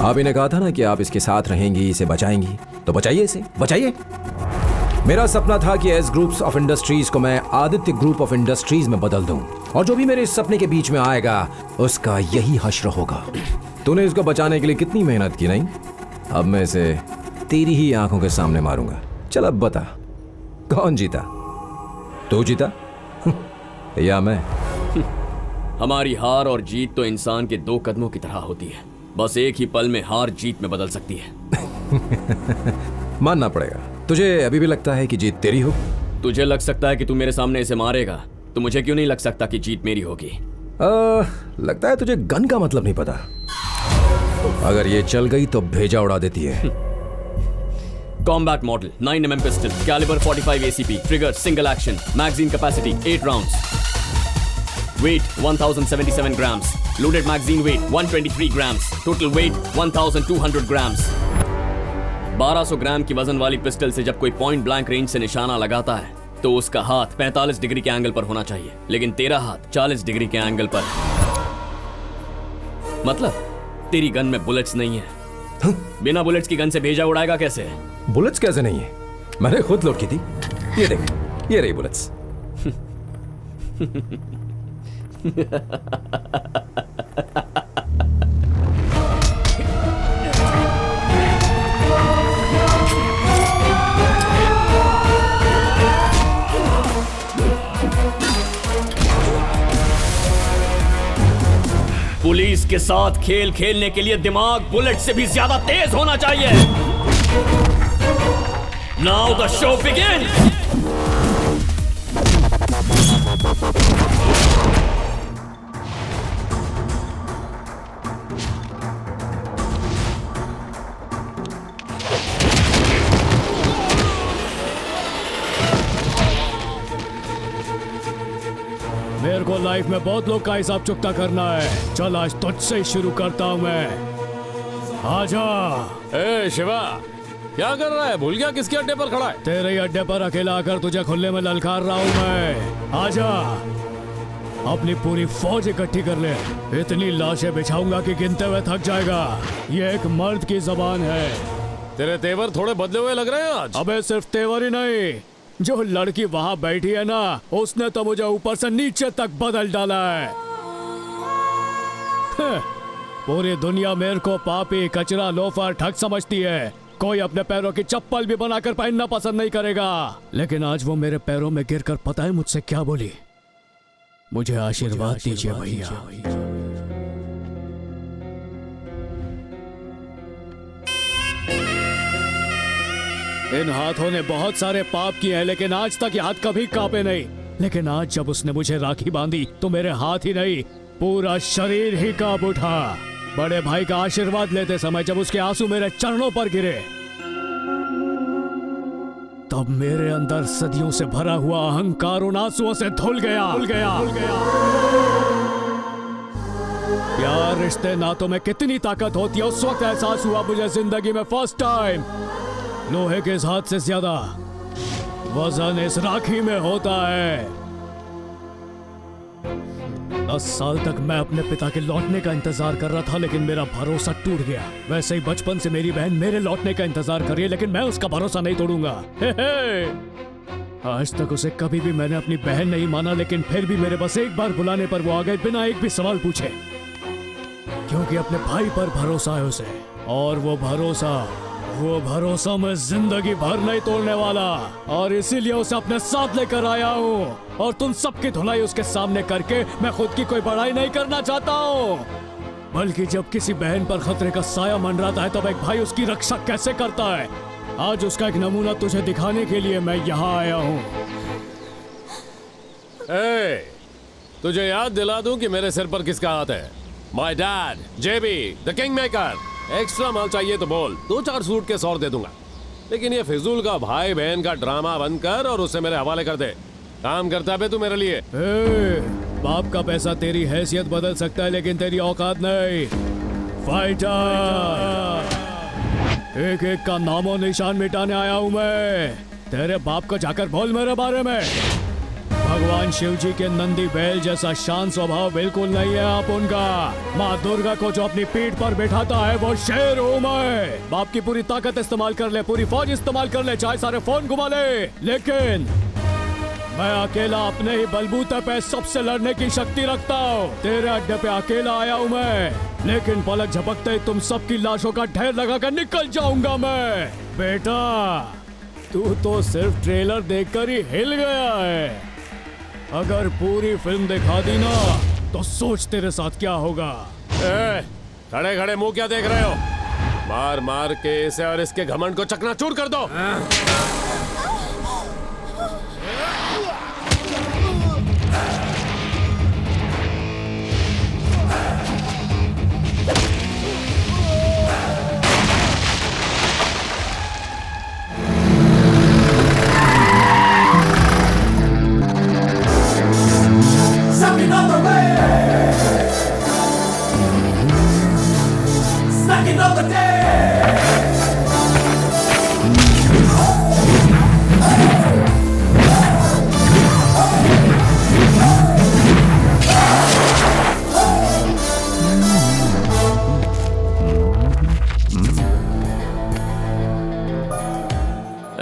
आप इन्हें कहा था ना कि आप इसके साथ रहेंगी, इसे बचाएंगी, तो बचाइए इसे, बचाइए। मेरा सपना था कि एस ग्रुप्स ऑफ इंडस्ट्रीज को मैं आदित्य ग्रुप ऑफ इंडस्ट्रीज में बदल दूं, और जो भी मेरे इस सपने के बीच में आएगा उसका यही हश्र होगा। तूने इसको बचाने के लिए कितनी मेहनत की, नहीं? अब मैं इसे तेरी ही आंखों के सामने मारूंगा। चल अब बता, कौन जीता? तू जीता या मैं? हमारी हार और जीत तो इंसान के 2 कदमों की तरह होती है, बस एक ही पल में हार जीत में बदल सकती है। मानना पड़ेगा। तुझे अभी भी लगता है कि जीत तेरी हो? तुझे लग सकता है कि तू मेरे सामने इसे मारेगा, तो मुझे क्यों नहीं लग सकता कि जीत मेरी होगी? लगता है तुझे गन का मतलब नहीं पता। अगर ये चल गई तो भेजा उड़ा देती है। Combat model 9mm pistol, calibre 45 ACP, trigger single action, magazine capacity 8 rounds, weight 1077 grams, loaded magazine weight 123 grams, total weight 1200 grams. 1200 gram की वजन वाली पिस्टल से जब कोई पॉइंट ब्लैंक रेंज से निशाना लगाता है तो उसका हाथ 45 डिग्री के एंगल पर होना चाहिए, लेकिन तेरा हाथ 40 डिग्री के एंगल पर। मतलब तेरी गन में बुलेट्स नहीं है। बिना बुलेट्स की गन से भेजा उड़ाएगा कैसे? बुलेट्स कैसे नहीं है? मैंने खुद लोड की थी। ये देख, ये रही बुलेट्स। पुलिस के साथ खेल खेलने के लिए दिमाग बुलेट से भी ज्यादा तेज होना चाहिए। Now the show begin. मेरे को लाइफ में बहुत लोग का हिसाब चुकता करना है। चल आज तुझसे ही शुरू करता हूँ मैं। आजा। ए शिवा, क्या कर रहा है? भूल गया किसके अड्डे पर खड़ा है? तेरे ही अड्डे पर अकेला आकर तुझे खुले में ललकार रहा हूँ मैं। आजा, अपनी पूरी फौज इकट्ठी कर ले। इतनी लाशें बिछाऊंगा कि गिनते हुए थक जाएगा। ये एक मर्द की जबान है। तेरे तेवर थोड़े बदले हुए लग रहे हैं आज। अबे सिर्फ तेवर ही नहीं, जो लड़की वहां बैठी है ना, उसने तो मुझे ऊपर से नीचे तक बदल डाला है। पूरी दुनिया मेरे को पापी, कचरा, लोफर, ठग समझती है। कोई अपने पैरों की चप्पल भी बनाकर पहनना पसंद नहीं करेगा। लेकिन आज वो मेरे पैरों में गिरकर पता है मुझसे क्या बोली? मुझे आशीर्वाद दीजिए भैया। इन हाथों ने बहुत सारे पाप किए हैं, लेकिन आज तक ये हाथ कभी कांपे नहीं। लेकिन आज जब उसने मुझे राखी बांधी तो मेरे हाथ ही नहीं, पूरा शरीर ही कांप उठा। बड़े भाई का आशीर्वाद लेते समय जब उसके आंसू मेरे चरणों पर गिरे, तब मेरे अंदर सदियों से भरा हुआ अहंकार उन आंसुओं से धुल गया। प्यार, रिश्ते, नातों में कितनी ताकत होती है, उस वक्त एहसास हुआ मुझे जिंदगी में फर्स्ट टाइम। लोहे के इस हाथ से ज्यादा वजन इस राखी में होता है। 10 साल तक मैं अपने पिता के लौटने का इंतजार कर रहा था, लेकिन मेरा भरोसा टूट गया। वैसे ही बचपन से मेरी बहन मेरे लौटने का इंतजार कर रही है, लेकिन मैं उसका भरोसा नहीं तोड़ूंगा। आज तक उसे कभी भी मैंने अपनी बहन नहीं माना, लेकिन फिर भी मेरे बस एक बार बुलाने पर वो आ गए बिना एक भी सवाल पूछे, क्योंकि अपने भाई पर भरोसा है उसे। और वो भरोसा मैं जिंदगी भर नहीं तोड़ने वाला, और इसीलिए उसे अपने साथ लेकर आया हूँ। और तुम सबकी धुलाई उसके सामने करके मैं खुद की कोई बड़ाई नहीं करना चाहता हूँ, बल्कि जब किसी बहन पर खतरे का साया मंडराता है तब एक भाई उसकी रक्षा कैसे करता है, आज उसका एक नमूना तुझे दिखाने के लिए मैं यहाँ आया हूँ। तुझे याद दिला दूं कि मेरे सिर पर किसका हाथ है? My dad, JB the kingmaker. Extra माल चाहिए तो बोल, 2-4 सूट के 100 दे दूंगा। लेकिन ये फिजूल का भाई बहन का ड्रामा बंद कर और उसे मेरे हवाले कर दे। काम करता है तू मेरे लिए। बाप का पैसा तेरी हैसियत बदल सकता है, लेकिन तेरी औकात नहीं। फाइटर, एक एक का नामो निशान मिटाने आया हूं मैं। तेरे बाप को जाकर बोल मेरे बारे में। भगवान शिव जी के नंदी बैल जैसा शांत स्वभाव बिल्कुल नहीं है आप उनका। माँ दुर्गा को जो अपनी पीठ पर बैठाता है वो शेर हूँ मैं। बाप की पूरी ताकत इस्तेमाल कर ले, पूरी फौज इस्तेमाल कर ले, चाहे सारे फोन घुमा ले, लेकिन मैं अकेला अपने ही बलबूते पे सबसे लड़ने की शक्ति रखता हूँ। तेरे अड्डे पे अकेला आया हूँ मैं, लेकिन पलक झपकते ही तुम सबकी लाशों का ढेर लगा कर निकल जाऊंगा मैं। बेटा तू तो सिर्फ ट्रेलर देखकर ही हिल गया है, अगर पूरी फिल्म दिखा दी ना तो सोच तेरे साथ क्या होगा। खड़े खड़े मुंह क्या देख रहे हो? मार मार के इसे और इसके घमंड को चकनाचूर कर दो।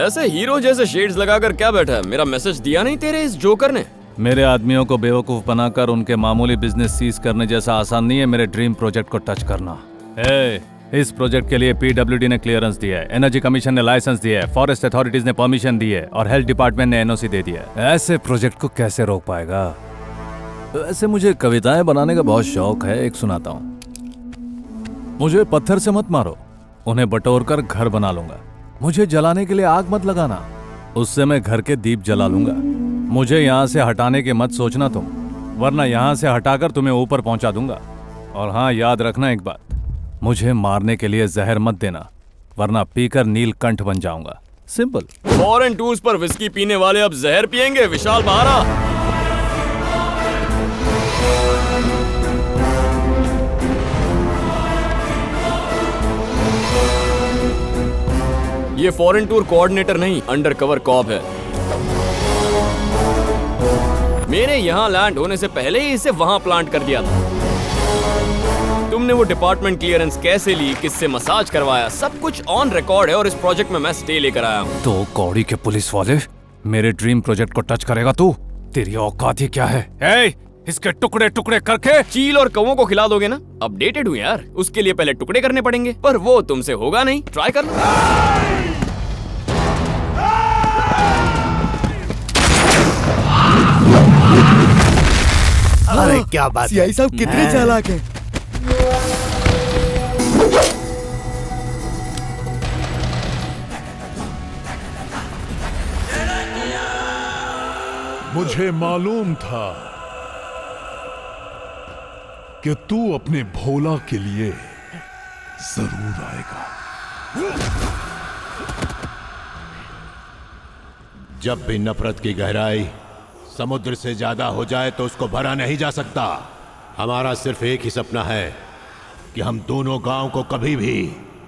ऐसे हीरो जैसे शेड्स लगाकर क्या बैठा है? मेरा मैसेज दिया नहीं तेरे इस जोकर ने? मेरे आदमियों को बेवकूफ बनाकर उनके मामूली बिजनेस सीज करने जैसा आसान नहीं है मेरे ड्रीम प्रोजेक्ट को टच करना। इस प्रोजेक्ट के लिए पीडब्ल्यूडी ने क्लियरेंस दिया है, एनर्जी कमीशन ने लाइसेंस दिया है, फॉरेस्ट अथॉरिटीज ने परमिशन दी है और हेल्थ डिपार्टमेंट ने एनओसी दे दिया है। ऐसे प्रोजेक्ट को कैसे रोक पाएगा? वैसे मुझे कविताएं बनाने का बहुत शौक है, एक सुनाता हूँ। मुझे पत्थर से मत मारो, उन्हें बटोर कर घर बना लूंगा। मुझे जलाने के लिए आग मत लगाना, उससे मैं घर के दीप जला लूंगा। मुझे यहाँ से हटाने के मत सोचना तुम, वरना यहाँ से हटाकर तुम्हें ऊपर पहुंचा दूंगा। और हाँ, याद रखना एक बात, मुझे मारने के लिए जहर मत देना, वरना पीकर नीलकंठ बन जाऊंगा। सिंपल। फॉरेन टूर्स पर विस्की पीने वाले अब जहर पिएंगे? विशाल बहारा। ये फॉरेन टूर कोऑर्डिनेटर नहीं, अंडरकवर कॉप है। मेरे यहाँ लैंड होने से पहले ही इसे वहां प्लांट कर दिया था। तुमने वो डिपार्टमेंट क्लियरेंस कैसे ली, किससे मसाज करवाया, सब कुछ ऑन रिकॉर्ड है और इस प्रोजेक्ट में मैं स्टे लेकर आया हूँ। तो कौड़ी के पुलिस वाले मेरे ड्रीम प्रोजेक्ट को टच करेगा तू? तेरी औकात ही क्या है? इसके टुकड़े टुकड़े करके चील और कौवों को खिला दोगे ना? अपडेटेड हूँ यार, उसके लिए पहले टुकड़े करने पड़ेंगे, पर वो तुमसे होगा नहीं। ट्राई कर लो। अरे क्या बात, सीआई साहब कितने चालाक हैं। मुझे मालूम था कि तू अपने भोला के लिए जरूर आएगा। जब भी नफरत की गहराई समुद्र से ज्यादा हो जाए तो उसको भरा नहीं जा सकता। हमारा सिर्फ एक ही सपना है कि हम दोनों गांव को कभी भी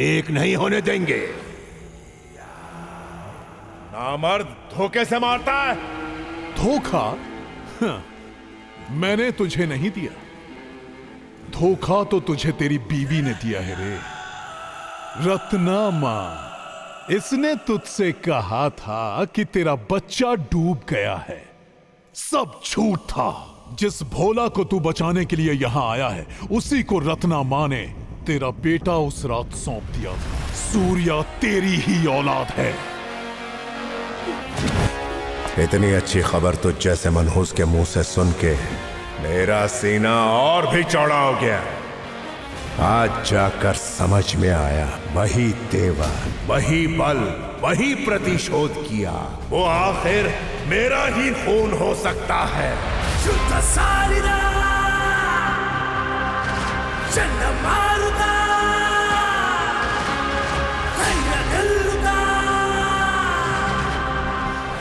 एक नहीं होने देंगे। नामर्द धोखे से मारता है। धोखा? हाँ, मैंने तुझे नहीं दिया, धोखा तो तुझे तेरी बीवी ने दिया है रे। रत्ना मां, इसने तुझसे कहा था कि तेरा बच्चा डूब गया है। सब झूठ था। जिस भोला को तू बचाने के लिए यहां आया है, उसी को रत्ना मां ने तेरा बेटा उस रात सौंप दिया था। सूर्या तेरी ही औलाद है। इतनी अच्छी खबर तो जैसे मनहूस के मुंह से सुन के मेरा सीना और भी चौड़ा हो गया। आज जाकर समझ में आया, वही तेवर, वही बल, वही प्रतिशोध किया, वो आखिर मेरा ही खून हो सकता है।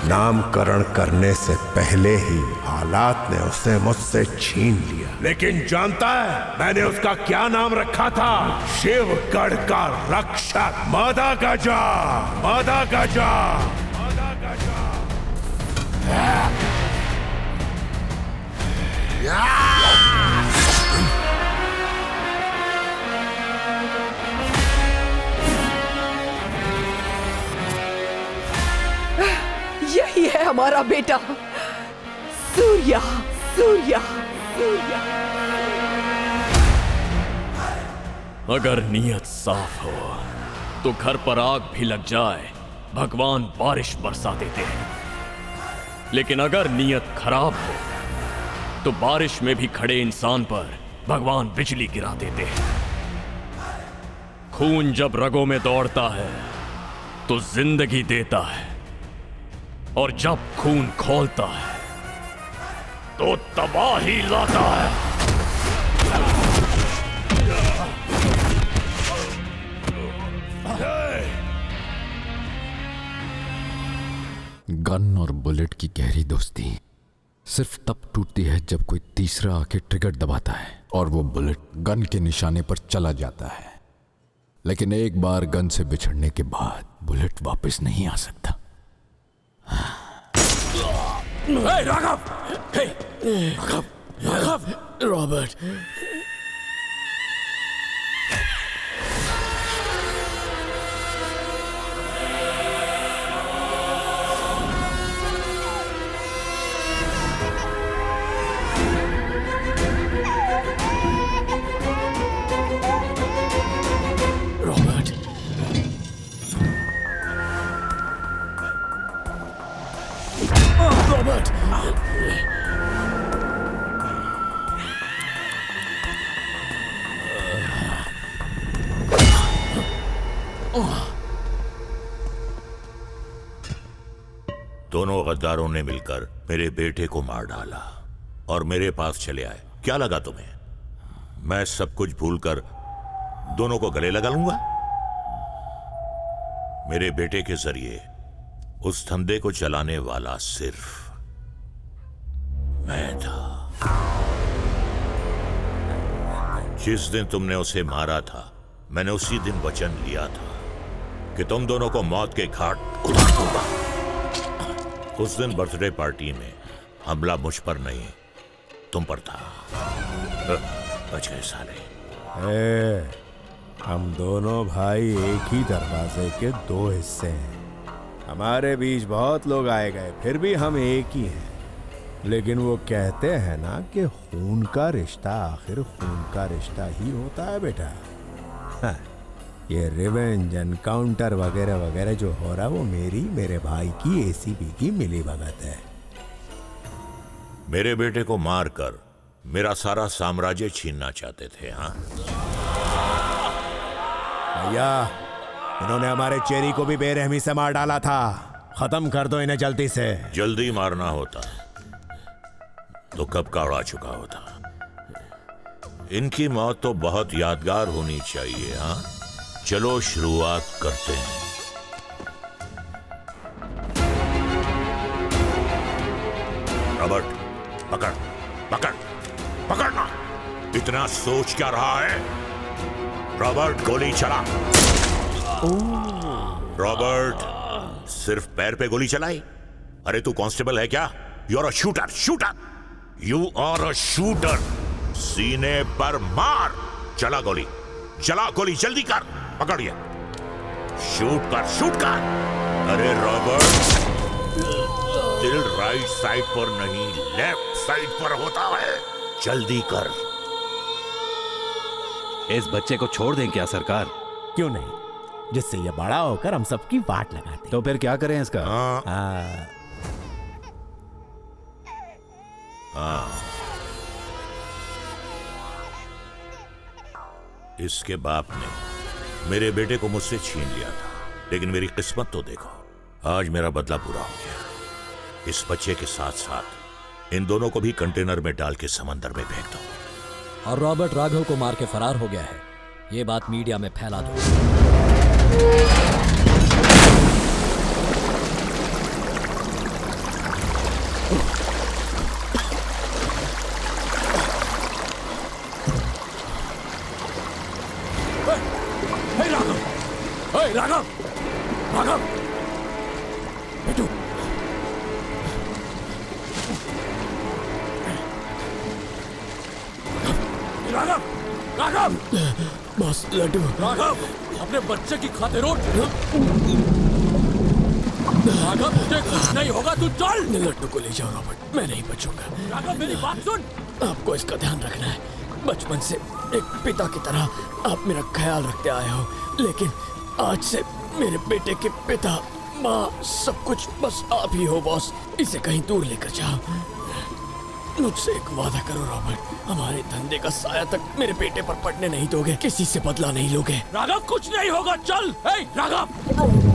नामकरण करने से पहले ही हालात ने उसे मुझसे छीन लिया। लेकिन जानता है मैंने उसका क्या नाम रखा था? शिवगढ़ का रक्षक, मादा गजा, मादा गजा, मादा गजा। हमारा बेटा सूर्या। सूर्या सूर्या। अगर नीयत साफ हो तो घर पर आग भी लग जाए भगवान बारिश बरसा देते हैं, लेकिन अगर नीयत खराब हो तो बारिश में भी खड़े इंसान पर भगवान बिजली गिरा देते हैं। खून जब रगों में दौड़ता है तो जिंदगी देता है, और जब खून खौलता है तो तबाही लाता है। गन और बुलेट की गहरी दोस्ती सिर्फ तब टूटती है जब कोई तीसरा आके ट्रिगर दबाता है और वो बुलेट गन के निशाने पर चला जाता है। लेकिन एक बार गन से बिछड़ने के बाद बुलेट वापस नहीं आ सकता। राघव! राघव! रॉबर्ट! दोनों गद्दारों ने मिलकर मेरे बेटे को मार डाला और मेरे पास चले आए। क्या लगा तुम्हें मैं सब कुछ भूलकर दोनों को गले लगा लूंगा? मेरे बेटे के जरिए उस धंधे को चलाने वाला सिर्फ मैं था। जिस दिन तुमने उसे मारा था मैंने उसी दिन वचन लिया था कि तुम दोनों को मौत के घाट उतार दूंगा। उस दिन बर्थडे पार्टी में हमला मुझ पर नहीं तुम पर था। बच गए साले। हम दोनों भाई एक ही दरवाजे के दो हिस्से हैं। हमारे बीच बहुत लोग आए गए फिर भी हम एक ही हैं। लेकिन वो कहते हैं ना कि खून का रिश्ता आखिर खून का रिश्ता ही होता है बेटा। हाँ, ये रिवेंज एनकाउंटर वगैरह वगैरह जो हो रहा वो मेरे भाई की एसीपी की मिलीभगत है। मेरे बेटे को मारकर मेरा सारा साम्राज्य छीनना चाहते थे। हाँ भैया, इन्होंने हमारे चेरी को भी बेरहमी से मार डाला था। खत्म कर दो इन्हें जल्दी से। जल्दी मारना होता तो कब का उड़ा चुका होता। इनकी मौत तो बहुत यादगार होनी चाहिए। हाँ चलो शुरुआत करते हैं। रॉबर्ट पकड़ पकड़ पकड़ना। इतना सोच क्या रहा है? रॉबर्ट गोली चला। रॉबर्ट सिर्फ पैर पे गोली चलाई? अरे तू कांस्टेबल है क्या? You are a shooter. Shooter you are a shooter. सीने पर मार। चला गोली जल्दी कर। पकड़िए। शूट कर। अरे रॉबर्ट दिल राइट साइड पर नहीं लेफ्ट साइड पर होता है। जल्दी कर। इस बच्चे को छोड़ दें क्या सरकार? क्यों नहीं, जिससे ये बड़ा होकर हम सबकी वाट लगाते। तो फिर क्या करें इसका? इसके बाप ने मेरे बेटे को मुझसे छीन लिया था, लेकिन मेरी किस्मत तो देखो, आज मेरा बदला पूरा हो गया। इस बच्चे के साथ साथ इन दोनों को भी कंटेनर में डाल के समंदर में फेंक दो। और रॉबर्ट राघव को मार के फरार हो गया है, ये बात मीडिया में फैला दो। राघव बेटू, राघव बस लड्डू। राघव अपने बच्चे की खातिर उठ। राघव तुझे कुछ नहीं होगा, तू चल। लड्डू को ले जाओ रॉबर्ट, मैं नहीं बचूंगा। राघव मेरी बात सुन। आपको इसका ध्यान रखना है। बचपन से एक पिता की तरह आप मेरा ख्याल रखते आए हो, लेकिन आज से मेरे बेटे के पिता, माँ, सब कुछ बस आप ही हो बॉस। इसे कहीं दूर लेकर जाओ। मुझसे एक वादा करो रॉबर्ट, हमारे धंधे का साया तक मेरे बेटे पर पड़ने नहीं दोगे, किसी से बदला नहीं लोगे। राघव कुछ नहीं होगा, चल। राघव